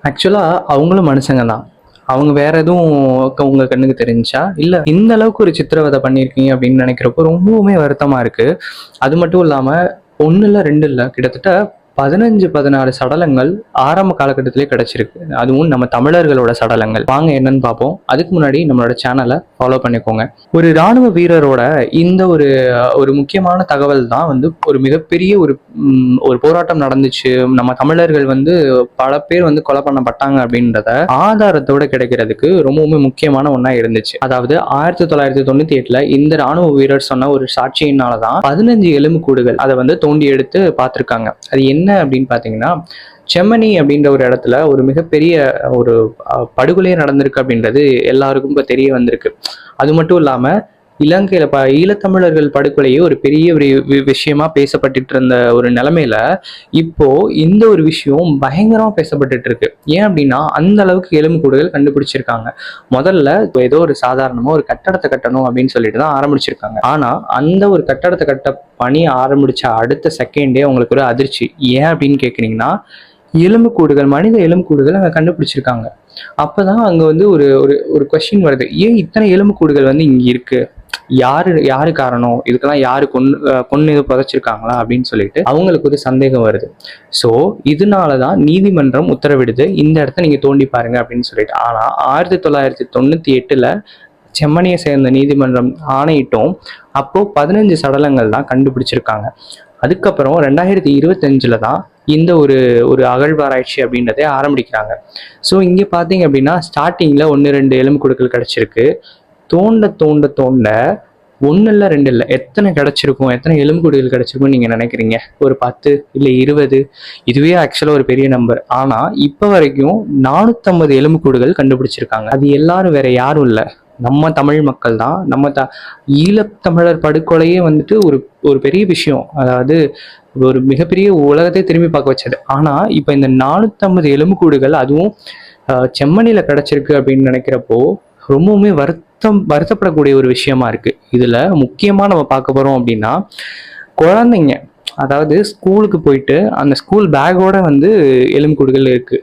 ஆக்சுவலாக அவங்களும் மனுஷங்க தான். அவங்க வேற எதுவும் உங்க கண்ணுக்கு தெரிஞ்சா இல்ல இந்த அளவுக்கு ஒரு சித்திரவதை பண்ணியிருக்கீங்க அப்படின்னு நினைக்கிறப்போ ரொம்பவுமே வருத்தமா இருக்கு. அது மட்டும் இல்லாம ஒண்ணு இல்ல ரெண்டு இல்ல கிட்டத்தட்ட 15-16 சடலங்கள் ஆரம்ப காலகட்டத்திலே கிடைச்சிருக்கு. அதுவும் நம்ம தமிழர்களோட சடலங்கள். வாங்க என்னன்னு பார்ப்போம். அதுக்கு முன்னாடி நம்மளோட சேனலை ஃபாலோ பண்ணிக்கோங்க. ஒரு ராணுவ வீரரோட இந்த ஒரு ஒரு முக்கியமான தகவல் தான் வந்து ஒரு மிகப்பெரிய ஒரு போராட்டம் நடந்துச்சு. நம்ம தமிழர்கள் வந்து பல பேர் வந்து கொலை பண்ணப்பட்டாங்க அப்படின்றத ஆதாரத்தோட கிடைக்கிறதுக்கு ரொம்பவுமே முக்கியமான ஒண்ணா இருந்துச்சு. அதாவது 1998 இந்த ராணுவ வீரர் சொன்ன ஒரு சாட்சியினாலதான் 15 எலும்புக்கூடுகள் அதை வந்து தோண்டி எடுத்து பார்த்திருக்காங்க. அது என்ன அப்படின்னு பாத்தீங்கன்னா, செம்மணி அப்படின்ற ஒரு இடத்துல ஒரு மிகப்பெரிய ஒரு படுகொலையே நடந்திருக்கு அப்படின்றது எல்லாருக்கும் இப்ப தெரிய வந்திருக்கு. அது மட்டும் இல்லாம இலங்கையில ஈழத்தமிழர்கள் படுகொலையே ஒரு பெரிய ஒரு விஷயமா பேசப்பட்டு இருந்த ஒரு நிலைமையில இப்போ இந்த ஒரு விஷயம் பயங்கரமா பேசப்பட்டு இருக்கு. ஏன் அப்படின்னா அந்த அளவுக்கு எலும்புக்கூடுகள் கண்டுபிடிச்சிருக்காங்க. முதல்ல ஏதோ ஒரு சாதாரணமா ஒரு கட்டடத்தை கட்டணும் அப்படின்னு சொல்லிட்டு தான் ஆரம்பிச்சிருக்காங்க. ஆனா அந்த ஒரு கட்டடத்தை கட்ட பணி ஆரம்பிச்ச அடுத்த செகண்டே உங்களுக்கு ஒரு அதிர்ச்சி. ஏன் அப்படின்னு கேக்குறீங்கன்னா, எலும்புக்கூடுகள் மனித எலும்புக்கூடுகள் அங்க கண்டுபிடிச்சிருக்காங்க. அப்பதான் அங்க வந்து ஒரு ஒரு கொஸ்டின் வருது. ஏன் இத்தனை எலும்புக்கூடுகள் வந்து இங்க இருக்கு? யாரு காரணம்? இதுக்கெல்லாம் யாரு கொன்னு எதுவும் புதைச்சிருக்காங்களா அப்படின்னு சொல்லிட்டு அவங்களுக்கு ஒரு சந்தேகம் வருது. ஸோ இதனாலதான் நீதிமன்றம் உத்தரவிடுது, இந்த இடத்த நீங்க தோண்டி பாருங்க அப்படின்னு சொல்லிட்டு. ஆனா 1998 செம்மணியை சேர்ந்த நீதிமன்றம் ஆணையிட்டோம். அப்போ 15 சடலங்கள் தான் கண்டுபிடிச்சிருக்காங்க. அதுக்கப்புறம் 2025 தான் இந்த ஒரு ஒரு அகழ்வாராய்ச்சி அப்படின்றதே ஆரம்பிக்கிறாங்க. ஸோ இங்க பாத்தீங்க அப்படின்னா ஸ்டார்டிங்ல 1-2 எலும்புக்கூடுகள் கிடைச்சிருக்கு. தோண்ட தோண்ட தோண்ட ஒண்ணு இல்ல ரெண்டு இல்ல எத்தனை கிடைச்சிருக்கும், எத்தனை எலும்புக்கூடுகள் கிடைச்சிருக்கும் நீங்க நினைக்கிறீங்க? ஒரு 10 இல்ல 20. இதுவே ஆக்சுவலா ஒரு பெரிய நம்பர். ஆனா இப்ப வரைக்கும் 450 எலும்புக்கூடுகள் கண்டுபிடிச்சிருக்காங்க. அது எல்லாரும் வேற யாரும் இல்ல, நம்ம தமிழ் மக்கள் தான். ஈழத்தமிழர் படுகொலையே வந்துட்டு ஒரு ஒரு பெரிய விஷயம். அதாவது ஒரு மிகப்பெரிய உலகத்தை திரும்பி பார்க்க வச்சது. ஆனா இப்ப இந்த 450 எலும்புக்கூடுகள் அதுவும் செம்மணியில கிடைச்சிருக்கு அப்படின்னு நினைக்கிறப்போ ரொம்பவுமே வருத்தப்படக்கூடிய ஒரு விஷயமா இருக்கு. இதுல முக்கியமா நம்ம பார்க்க போறோம் அப்படின்னா, குழந்தைங்க, அதாவது ஸ்கூலுக்கு போயிட்டு அந்த ஸ்கூல் பேக்கோட வந்து எலும்புக்கூடுகள் இருக்கு.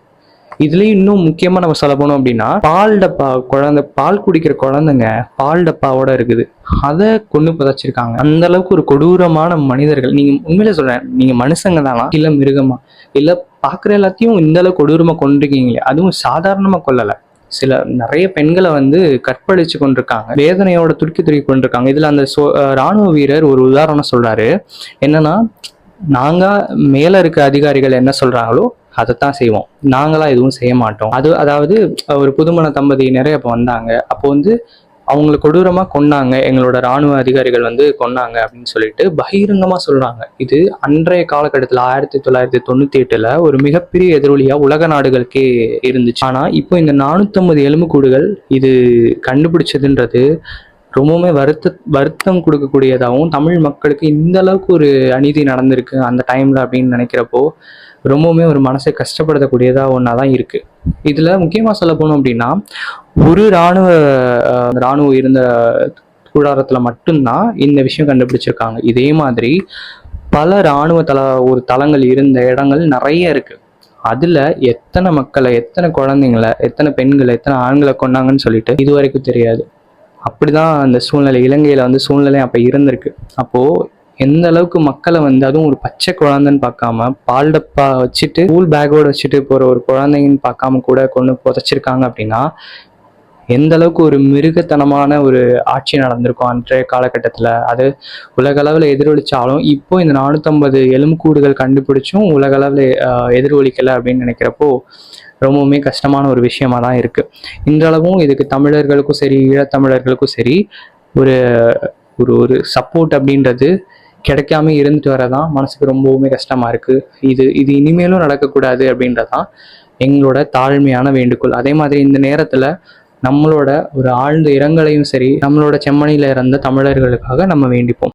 இதுலயும் இன்னும் முக்கியமா நம்ம சொல்ல போனோம் அப்படின்னா, பால் டப்பா, பால் குடிக்கிற குழந்தைங்க பால் டப்பாவோட இருக்குது. அதை கொண்டு புதைச்சிருக்காங்க. அந்த அளவுக்கு ஒரு கொடூரமான மனிதர்கள். நீங்க உண்மையில சொல்றேன், நீங்க மனுஷங்க தானா இல்ல மிருகமா? இல்ல பாக்குற எல்லாத்தையும் இந்த அளவுக்கு கொடூரமா கொண்டிருக்கீங்களே, அதுவும் சாதாரணமா கொல்லல. நிறைய பெண்களை வந்து கற்பழிச்சு கொண்டிருக்காங்க, வேதனையோட துருக்கி கொண்டிருக்காங்க. இதுல அந்த ராணுவ வீரர் ஒரு உதாரணம் சொல்றாரு. என்னன்னா, நாங்க மேல இருக்க அதிகாரிகள் என்ன சொல்றாங்களோ அதைத்தான் செய்வோம், நாங்களா எதுவும் செய்ய மாட்டோம். அதாவது ஒரு புதுமண தம்பதி நிறைய அப்ப வந்தாங்க. அப்போ வந்து அவங்களை கொடூரமா கொன்னாங்க, எங்களோட ராணுவ அதிகாரிகள் வந்து கொன்னாங்க அப்படின்னு சொல்லிட்டு பகிரங்கமா சொல்றாங்க. இது அன்றைய காலகட்டத்துல 1998 ஒரு மிகப்பெரிய எதிரொலியா உலக நாடுகளுக்கே இருந்துச்சு. ஆனா இப்போ இந்த 450 எலும்புக்கூடுகள் இது கண்டுபிடிச்சதுன்றது ரொம்பவுமே வருத்தம் கொடுக்கக்கூடியதாகவும், தமிழ் மக்களுக்கு இந்த அளவுக்கு ஒரு அநீதி நடந்திருக்கு அந்த டைம்ல அப்படின்னு நினைக்கிறப்போ ரொம்பவுமே ஒரு மனசை கஷ்டப்படுத்தக்கூடியதா ஒன்னாதான் இருக்கு. இதுல முக்கியமா சொல்ல போனோம் அப்படின்னா, ஒரு ராணுவ இருந்த கூடாரத்துல மட்டும்தான் இந்த விஷயம் கண்டுபிடிச்சிருக்காங்க. இதே மாதிரி பல ராணுவ தளங்கள் இருந்த இடங்கள் நிறைய இருக்கு. அதுல எத்தனை மக்களை, எத்தனை குழந்தைங்களை, எத்தனை பெண்களை, எத்தனை ஆண்களை கொண்டாங்கன்னு சொல்லிட்டு இது வரைக்கும் தெரியாது. அப்படிதான் அந்த சூழ்நிலை, இலங்கையில வந்து சூழ்நிலை அப்ப இருந்திருக்கு. அப்போ எந்த அளவுக்கு மக்களை வந்து, அதுவும் ஒரு பச்சை குழந்தைன்னு பார்க்காம, பால் டப்பா வச்சுட்டு ஸ்கூல் பேக்கோட வச்சுட்டு போற ஒரு குழந்தைங்கன்னு பார்க்காம கூட கொண்டு புதைச்சிருக்காங்க அப்படின்னா எந்த அளவுக்கு ஒரு மிருகத்தனமான ஒரு ஆட்சி நடந்திருக்கும் அன்றைய காலகட்டத்துல. அது உலக அளவுல எதிரொலிச்சாலும் இப்போ இந்த 450 எலும்புக்கூடுகள் கண்டுபிடிச்சும் உலக அளவுல எதிரொலிக்கல அப்படின்னு நினைக்கிறப்போ ரொம்பவுமே கஷ்டமான ஒரு விஷயமா தான் இருக்கு. இன்றளவும் இதுக்கு தமிழர்களுக்கும் சரி, ஈழத்தமிழர்களுக்கும் சரி ஒரு ஒரு சப்போர்ட் அப்படின்றது கிடைக்காம இருந்துட்டு வரதான் மனசுக்கு ரொம்பவுமே கஷ்டமா இருக்கு. இது இனிமேலும் நடக்கக்கூடாது அப்படின்றதான் எங்களோட தாழ்மையான வேண்டுகோள். அதே மாதிரி இந்த நேரத்துல நம்மளோட ஒரு ஆழ்ந்த இரங்கலையும் சரி, நம்மளோட செம்மணியில இறந்த தமிழர்களுக்காக நம்ம வேண்டிப்போம்.